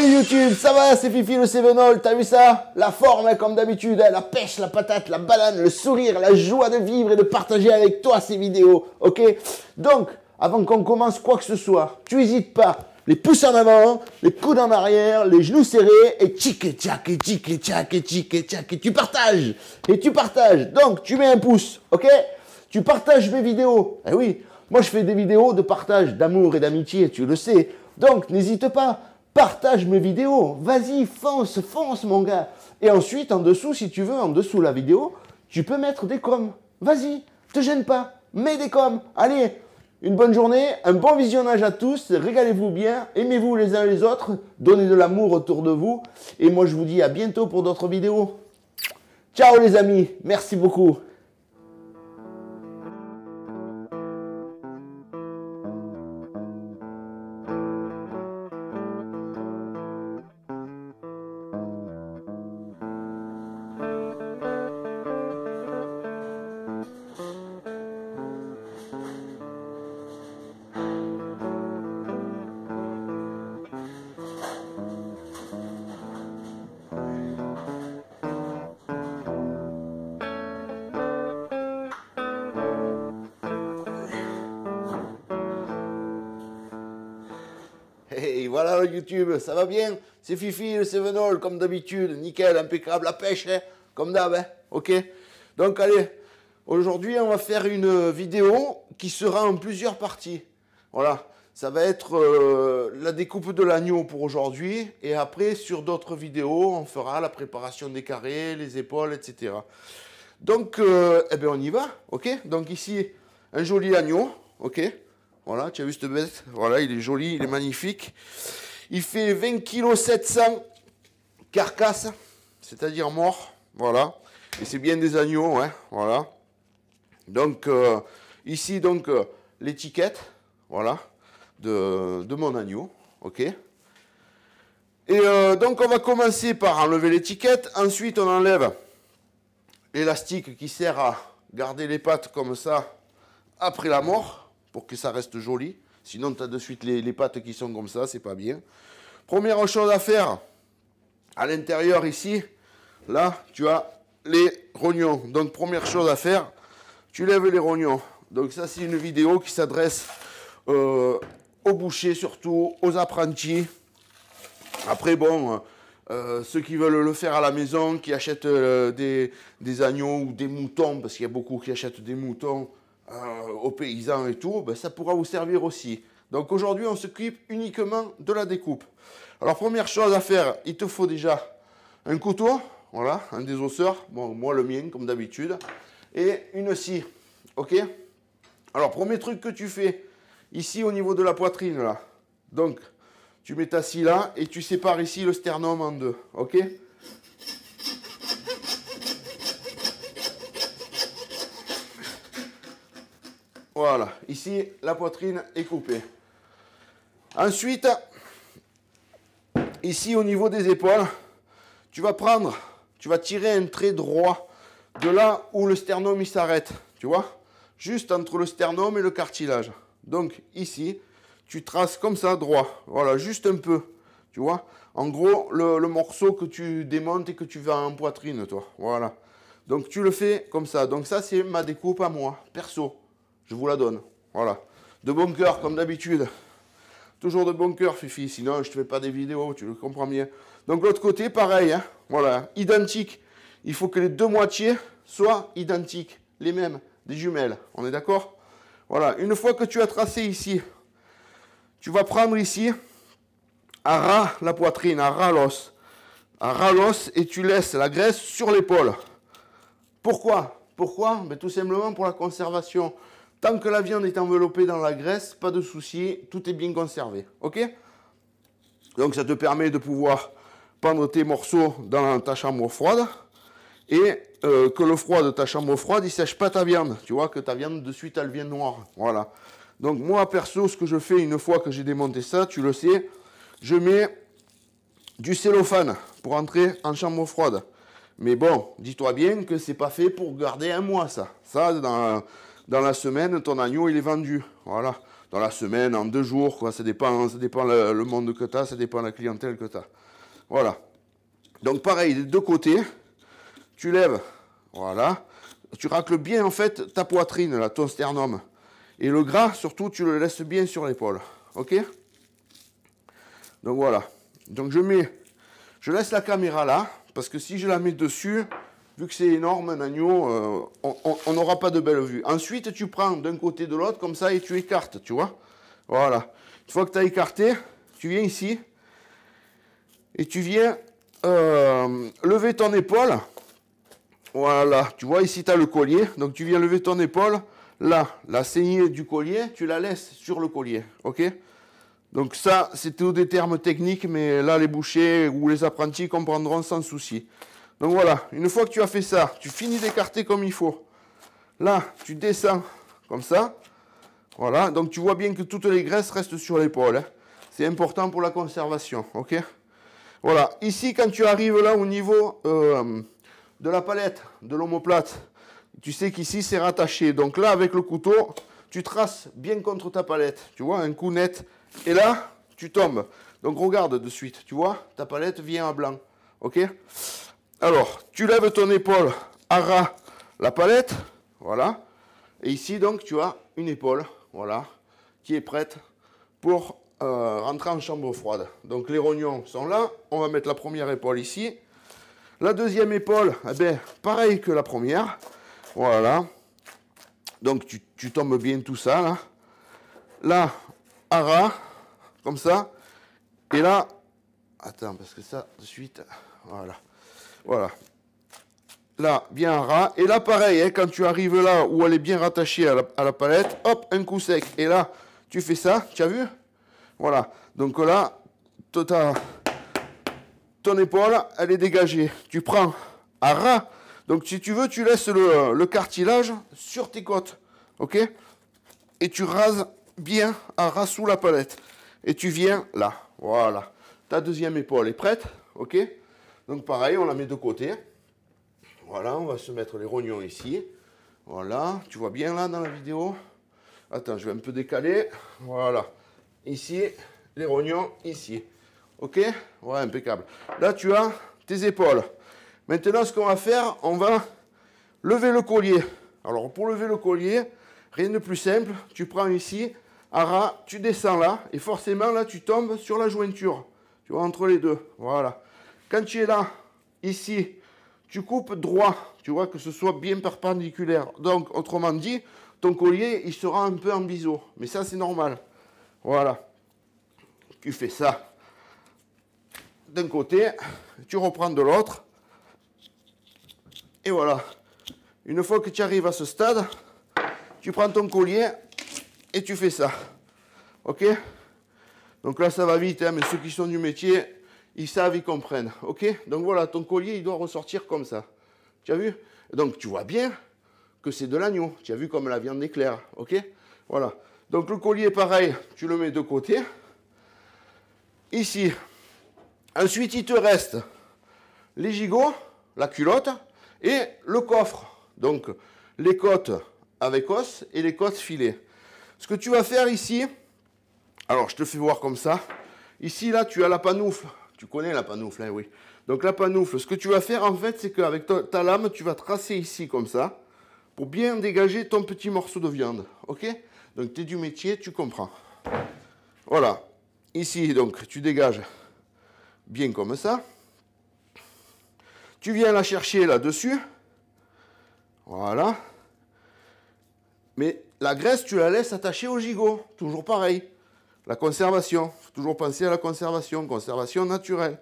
Salut YouTube, ça va, c'est Fifi le Cévenol, t'as vu ça? La forme, hein, comme d'habitude, hein, la pêche, la patate, la banane, le sourire, la joie de vivre et de partager avec toi ces vidéos, ok? Donc, avant qu'on commence quoi que ce soit, tu n'hésites pas, les pouces en avant, les coudes en arrière, les genoux serrés, et tchic, et tchac, et tchic, et tchac, et tchic, et tchac, et tu partages, donc tu mets un pouce, ok? Tu partages mes vidéos, eh oui, moi je fais des vidéos de partage, d'amour et d'amitié, tu le sais, donc n'hésite pas. Partage mes vidéos, vas-y, fonce, fonce mon gars. Et ensuite, en dessous, si tu veux, en dessous de la vidéo, tu peux mettre des coms. Vas-y, te gêne pas, mets des coms. Allez, une bonne journée, un bon visionnage à tous, régalez-vous bien, aimez-vous les uns les autres, donnez de l'amour autour de vous. Et moi, je vous dis à bientôt pour d'autres vidéos. Ciao les amis, merci beaucoup. Hey, voilà YouTube, ça va bien? C'est Fifi le Cévenol, comme d'habitude, nickel, impeccable, la pêche, hein, comme d'hab, hein, ok? Donc allez, aujourd'hui on va faire une vidéo qui sera en plusieurs parties. Voilà, ça va être la découpe de l'agneau pour aujourd'hui, et après sur d'autres vidéos, on fera la préparation des carrés, les épaules, etc. Donc, eh bien on y va, ok? Donc ici, un joli agneau, ok? Voilà, tu as vu cette bête? Voilà, il est joli, il est magnifique. Il fait 20,7 kg carcasse, c'est-à-dire mort. Voilà. Et c'est bien des agneaux, hein. Voilà. Donc, ici, donc, l'étiquette, voilà, de mon agneau. OK. Et donc, on va commencer par enlever l'étiquette. Ensuite, on enlève l'élastique qui sert à garder les pattes comme ça après la mort, pour que ça reste joli. Sinon, tu as de suite les pattes qui sont comme ça, c'est pas bien. Première chose à faire, à l'intérieur ici, là, tu as les rognons. Donc, première chose à faire, tu lèves les rognons. Donc, ça, c'est une vidéo qui s'adresse aux bouchers, surtout aux apprentis. Après, bon, ceux qui veulent le faire à la maison, qui achètent des agneaux ou des moutons, parce qu'il y a beaucoup qui achètent des moutons, aux paysans et tout, ben ça pourra vous servir aussi. Donc aujourd'hui, on s'occupe uniquement de la découpe. Alors première chose à faire, il te faut déjà un couteau, voilà, un désosseur, bon moi le mien comme d'habitude, et une scie, ok? Alors premier truc que tu fais, ici au niveau de la poitrine là, donc tu mets ta scie là et tu sépares ici le sternum en deux, ok? Voilà, ici, la poitrine est coupée. Ensuite, ici, au niveau des épaules, tu vas tirer un trait droit de là où le sternum il s'arrête, tu vois, juste entre le sternum et le cartilage. Donc, ici, tu traces comme ça, droit, voilà, juste un peu, tu vois. En gros, le morceau que tu démontes et que tu vas en poitrine, toi, voilà. Donc, tu le fais comme ça. Donc, ça, c'est ma découpe à moi, perso. Je vous la donne, voilà. De bon cœur, comme d'habitude. Toujours de bon cœur, Fifi, sinon je ne te fais pas des vidéos, tu le comprends bien. Donc l'autre côté, pareil, hein, voilà, identique. Il faut que les deux moitiés soient identiques, les mêmes, des jumelles, on est d'accord? Voilà, une fois que tu as tracé ici, tu vas prendre ici, à ras la poitrine, à ras l'os, et tu laisses la graisse sur l'épaule. Pourquoi? Pourquoi? Ben, tout simplement pour la conservation. Tant que la viande est enveloppée dans la graisse, pas de souci, tout est bien conservé. Ok? Donc ça te permet de pouvoir prendre tes morceaux dans ta chambre froide et que le froid de ta chambre froide, il ne sèche pas ta viande. Tu vois que ta viande de suite, elle vient noire. Voilà. Donc moi, perso, ce que je fais une fois que j'ai démonté ça, tu le sais, je mets du cellophane pour entrer en chambre froide. Mais bon, dis-toi bien que c'est pas fait pour garder un mois, ça. Ça, dans la semaine, ton agneau, il est vendu. Voilà. Dans la semaine, en 2 jours, quoi. Ça dépend le monde que tu as, ça dépend la clientèle que tu as. Voilà. Donc, pareil, des deux côtés, tu lèves, voilà. Tu racles bien, en fait, ta poitrine, là, ton sternum. Et le gras, surtout, tu le laisses bien sur l'épaule. OK? Donc, voilà. Donc, je laisse la caméra là, parce que si je la mets dessus, vu que c'est énorme, un agneau, on n'aura pas de belle vue. Ensuite, tu prends d'un côté de l'autre, comme ça, et tu écartes, tu vois. Voilà. Une fois que tu as écarté, tu viens ici, et tu viens lever ton épaule. Voilà. Tu vois, ici, tu as le collier. Donc, tu viens lever ton épaule. Là, la saignée du collier, tu la laisses sur le collier. OK? Donc ça, c'est tous des termes techniques, mais là, les bouchers ou les apprentis comprendront sans souci. Donc voilà, une fois que tu as fait ça, tu finis d'écarter comme il faut. Là, tu descends comme ça. Voilà, donc tu vois bien que toutes les graisses restent sur l'épaule. Hein. C'est important pour la conservation, ok? Voilà, ici, quand tu arrives là au niveau de la palette, de l'omoplate, tu sais qu'ici, c'est rattaché. Donc là, avec le couteau, tu traces bien contre ta palette. Tu vois, un coup net. Et là, tu tombes. Donc regarde de suite, tu vois, ta palette vient à blanc. Ok? Alors, tu lèves ton épaule à ras la palette. Voilà. Et ici, donc, tu as une épaule. Voilà. Qui est prête pour rentrer en chambre froide. Donc les rognons sont là. On va mettre la première épaule ici. La deuxième épaule, eh bien, pareil que la première. Voilà. Donc tu tombes bien tout ça là. Là, à ras, comme ça. Et là, attends, parce que ça, de suite, voilà. Voilà. Là, bien à ras. Et là, pareil, hein, quand tu arrives là où elle est bien rattachée à la palette, hop, un coup sec. Et là, tu fais ça, tu as vu? Voilà. Donc là, ton épaule, elle est dégagée. Tu prends à ras. Donc, si tu veux, tu laisses le cartilage sur tes côtes. OK? Et tu rases bien à ras sous la palette. Et tu viens là. Voilà. Ta deuxième épaule est prête. OK? Donc, pareil, on la met de côté. Voilà, on va se mettre les rognons ici. Voilà. Tu vois bien là dans la vidéo? Attends, je vais un peu décaler. Voilà. Ici, les rognons ici. OK? Ouais, impeccable. Là, tu as tes épaules. Maintenant, ce qu'on va faire, on va lever le collier. Alors, pour lever le collier, rien de plus simple. Tu prends ici, à ras, tu descends là, et forcément, là, tu tombes sur la jointure. Tu vois, entre les deux. Voilà. Quand tu es là, ici, tu coupes droit. Tu vois, que ce soit bien perpendiculaire. Donc, autrement dit, ton collier, il sera un peu en biseau. Mais ça, c'est normal. Voilà. Tu fais ça d'un côté, tu reprends de l'autre. Et voilà. Une fois que tu arrives à ce stade, tu prends ton collier et tu fais ça. OK? Donc là, ça va vite, hein, mais ceux qui sont du métier, ils savent, ils comprennent. OK? Donc voilà, ton collier, il doit ressortir comme ça. Tu as vu? Donc tu vois bien que c'est de l'agneau. Tu as vu comme la viande est claire. OK? Voilà. Donc le collier, pareil, tu le mets de côté. Ici. Ensuite, il te reste les gigots, la culotte et le coffre. Donc, les côtes avec os et les côtes filées. Ce que tu vas faire ici, alors je te fais voir comme ça. Ici, là, tu as la panoufle. Tu connais la panoufle, hein, oui. Donc, la panoufle, ce que tu vas faire, en fait, c'est qu'avec ta lame, tu vas tracer ici, comme ça, pour bien dégager ton petit morceau de viande. OK? Donc, tu es du métier, tu comprends. Voilà. Ici, donc, tu dégages bien comme ça. Tu viens la chercher là-dessus. Voilà. Mais la graisse, tu la laisses attachée au gigot. Toujours pareil. La conservation. Faut toujours penser à la conservation. Conservation naturelle.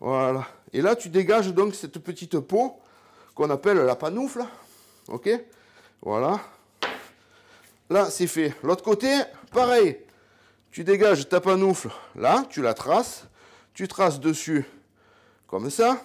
Voilà. Et là, tu dégages donc cette petite peau qu'on appelle la panoufle. OK? Voilà. Là, c'est fait. L'autre côté, pareil. Tu dégages ta panoufle. Là, tu la traces. Tu traces dessus comme ça.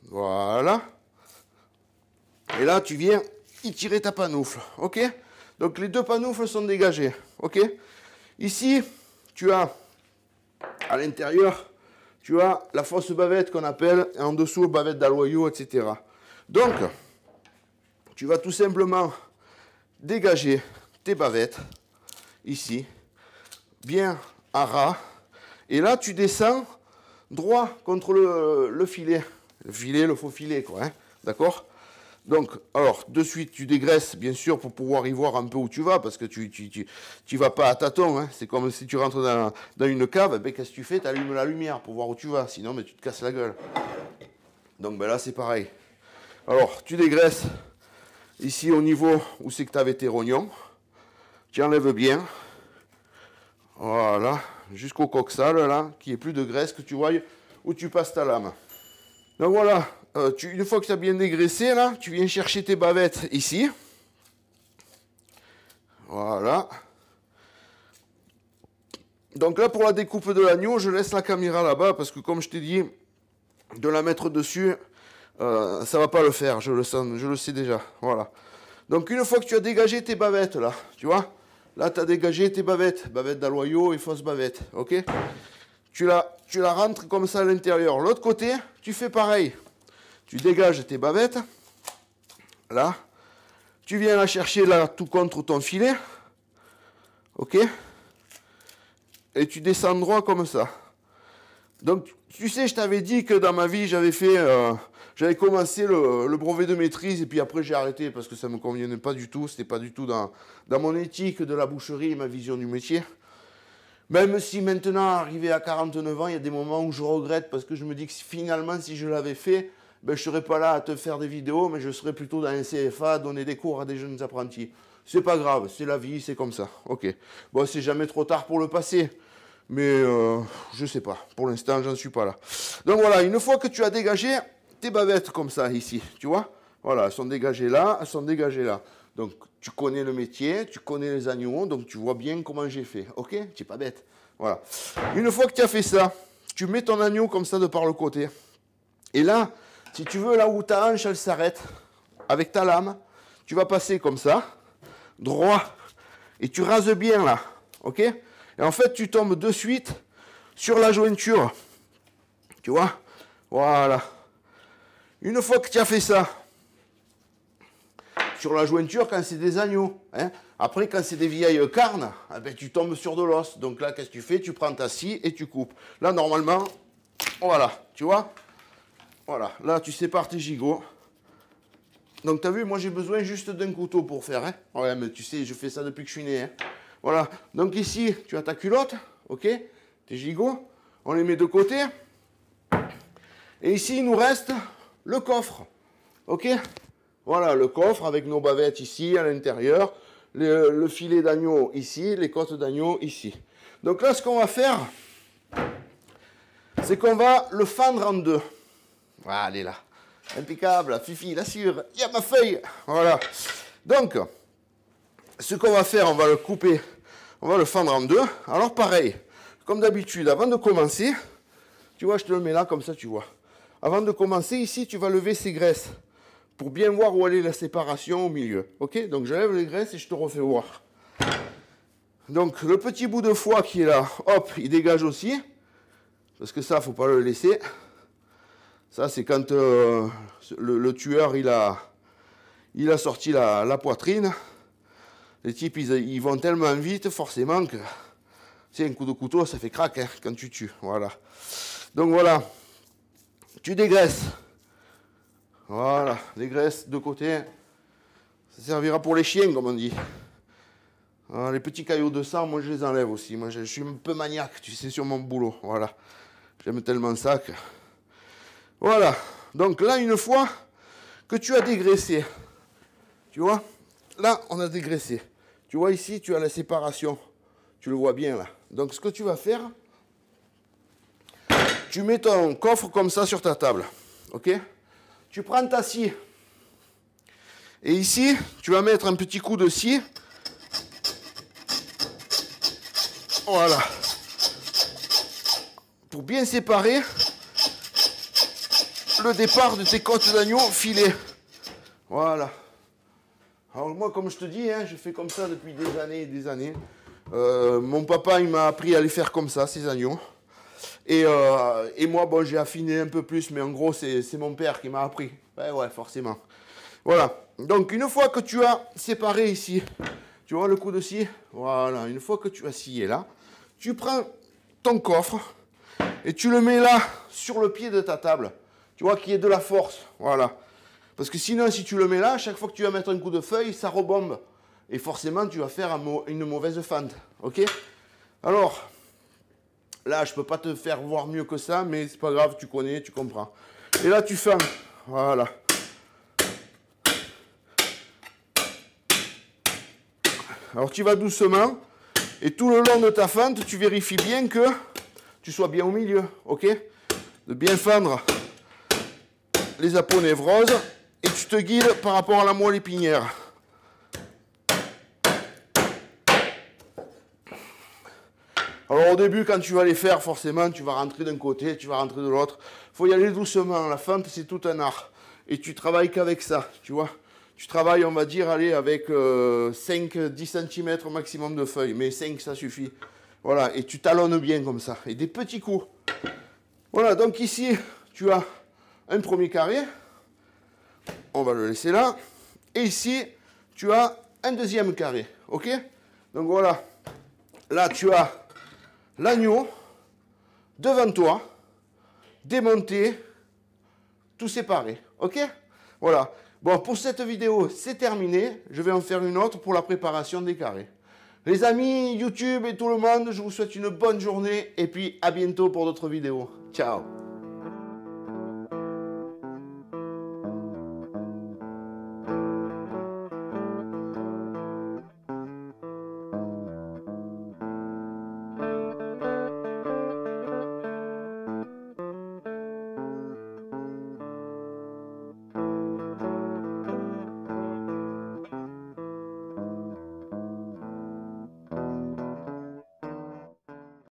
Voilà. Et là, tu viens y tirer ta panoufle. OK? Donc, les deux panoufles sont dégagées. OK? Ici, tu as, à l'intérieur, tu as la fausse bavette qu'on appelle, et en dessous, bavette d'aloyau, etc. Donc, tu vas tout simplement dégager tes bavettes, ici, bien à ras. Et là, tu descends droit contre le filet. Le filet, le faux filet, quoi. Hein, d'accord? Donc, alors, de suite, tu dégraisses, bien sûr, pour pouvoir y voir un peu où tu vas, parce que tu vas pas à tâtons. Hein. C'est comme si tu rentres dans une cave, ben, qu'est-ce que tu fais? Tu allumes la lumière pour voir où tu vas, sinon ben, tu te casses la gueule. Donc, ben, là, c'est pareil. Alors, tu dégraisses ici au niveau où c'est que tu avais tes rognons. Tu enlèves bien. Voilà, jusqu'au coxal, là, qu'il n'y ait plus de graisse, que tu vois où tu passes ta lame. Donc voilà, une fois que tu as bien dégraissé, là, tu viens chercher tes bavettes ici. Voilà. Donc là, pour la découpe de l'agneau, je laisse la caméra là-bas, parce que comme je t'ai dit, de la mettre dessus, ça ne va pas le faire, je le sens, je le sais déjà. Voilà. Donc une fois que tu as dégagé tes bavettes, là, tu vois, là, tu as dégagé tes bavettes, bavettes d'aloyau et fausses bavettes, ok? Tu la rentres comme ça à l'intérieur. L'autre côté, tu fais pareil. Tu dégages tes bavettes. Là. Tu viens la chercher là, tout contre ton filet. Ok? Et tu descends droit comme ça. Donc, tu sais, je t'avais dit que dans ma vie, j'avais commencé le brevet de maîtrise et puis après j'ai arrêté parce que ça ne me convenait pas du tout. C'était pas du tout dans mon éthique de la boucherie et ma vision du métier. Même si maintenant, arrivé à 49 ans, il y a des moments où je regrette parce que je me dis que finalement, si je l'avais fait, ben, je ne serais pas là à te faire des vidéos, mais je serais plutôt dans un CFA à donner des cours à des jeunes apprentis. C'est pas grave, c'est la vie, c'est comme ça. Ok. Bon, c'est jamais trop tard pour le passer, mais je sais pas. Pour l'instant, j'en suis pas là. Donc voilà, une fois que tu as dégagé tes bavettes comme ça ici, tu vois, voilà, elles sont dégagées là, elles sont dégagées là. Donc tu connais le métier, tu connais les agneaux, donc tu vois bien comment j'ai fait. Ok? Tu n'es pas bête. Voilà. Une fois que tu as fait ça, tu mets ton agneau comme ça de par le côté. Et là, si tu veux, là où ta hanche, elle s'arrête, avec ta lame, tu vas passer comme ça, droit, et tu rases bien là, ok? Et en fait, tu tombes de suite sur la jointure, tu vois? Voilà. Une fois que tu as fait ça, sur la jointure, quand c'est des agneaux, hein? Après, quand c'est des vieilles carnes, eh ben, tu tombes sur de l'os. Donc là, qu'est-ce que tu fais? Tu prends ta scie et tu coupes. Là, normalement, voilà, tu vois? Voilà, là tu sépares tes gigots. Donc tu as vu, moi j'ai besoin juste d'un couteau pour faire. Hein. Ouais, mais tu sais, je fais ça depuis que je suis né. Hein. Voilà, donc ici tu as ta culotte, ok? Tes gigots, on les met de côté. Et ici il nous reste le coffre, ok? Voilà, le coffre avec nos bavettes ici à l'intérieur, le filet d'agneau ici, les côtes d'agneau ici. Donc là ce qu'on va faire, c'est qu'on va le fendre en deux. Voilà, elle est là. Impeccable, Fifi, la sûre. Il y a ma feuille. Voilà. Donc, ce qu'on va faire, on va le couper. On va le fendre en deux. Alors, pareil. Comme d'habitude, avant de commencer, tu vois, je te le mets là, comme ça, tu vois. Avant de commencer, ici, tu vas lever ces graisses. Pour bien voir où elle est la séparation au milieu. Ok? Donc, je lève les graisses et je te refais voir. Donc, le petit bout de foie qui est là, hop, il dégage aussi. Parce que ça, il ne faut pas le laisser. Ça, c'est quand le tueur, il a sorti la poitrine. Les types, ils vont tellement vite, forcément, que c'est un coup de couteau, ça fait crack hein, quand tu tues. Voilà. Donc voilà. Tu dégraisses. Voilà. Dégraisse de côté. Ça servira pour les chiens, comme on dit. Alors, les petits caillots de sang, moi, je les enlève aussi. Moi, je suis un peu maniaque, tu sais, sur mon boulot. Voilà. J'aime tellement ça que... Voilà, donc là, une fois que tu as dégraissé, tu vois, là, on a dégraissé. Tu vois ici, tu as la séparation. Tu le vois bien, là. Donc, ce que tu vas faire, tu mets ton coffre comme ça sur ta table, ok? Tu prends ta scie. Et ici, tu vas mettre un petit coup de scie. Voilà. Pour bien séparer le départ de tes côtes d'agneau filées. Voilà. Alors moi, comme je te dis, hein, je fais comme ça depuis des années et des années. Mon papa, il m'a appris à les faire comme ça, ces agneaux. Et moi, bon, j'ai affiné un peu plus, mais en gros, c'est mon père qui m'a appris. Ouais, forcément. Voilà. Donc, une fois que tu as séparé ici, tu vois le coude-ci, voilà, une fois que tu as scié là, tu prends ton coffre et tu le mets là, sur le pied de ta table. Tu vois, qu'il y ait de la force, voilà. Parce que sinon, si tu le mets là, à chaque fois que tu vas mettre un coup de feuille, ça rebombe. Et forcément, tu vas faire une mauvaise fente, ok? Alors, là, je ne peux pas te faire voir mieux que ça, mais c'est pas grave, tu connais, tu comprends. Et là, tu fends, voilà. Alors, tu vas doucement, et tout le long de ta fente, tu vérifies bien que tu sois bien au milieu, ok? De bien fendre les aponevroses, et tu te guides par rapport à la moelle épinière. Alors au début, quand tu vas les faire, forcément, tu vas rentrer d'un côté, tu vas rentrer de l'autre. Il faut y aller doucement. La fente, c'est tout un art. Et tu travailles qu'avec ça, tu vois. Tu travailles, on va dire, allez, avec 5-10 cm maximum de feuilles. Mais 5, ça suffit. Voilà, et tu talonnes bien comme ça. Et des petits coups. Voilà, donc ici, tu as un premier carré. On va le laisser là. Et ici, tu as un deuxième carré. Ok? Donc voilà. Là, tu as l'agneau devant toi, démonté, tout séparé. Ok? Voilà. Bon, pour cette vidéo, c'est terminé. Je vais en faire une autre pour la préparation des carrés. Les amis YouTube et tout le monde, je vous souhaite une bonne journée et puis à bientôt pour d'autres vidéos. Ciao!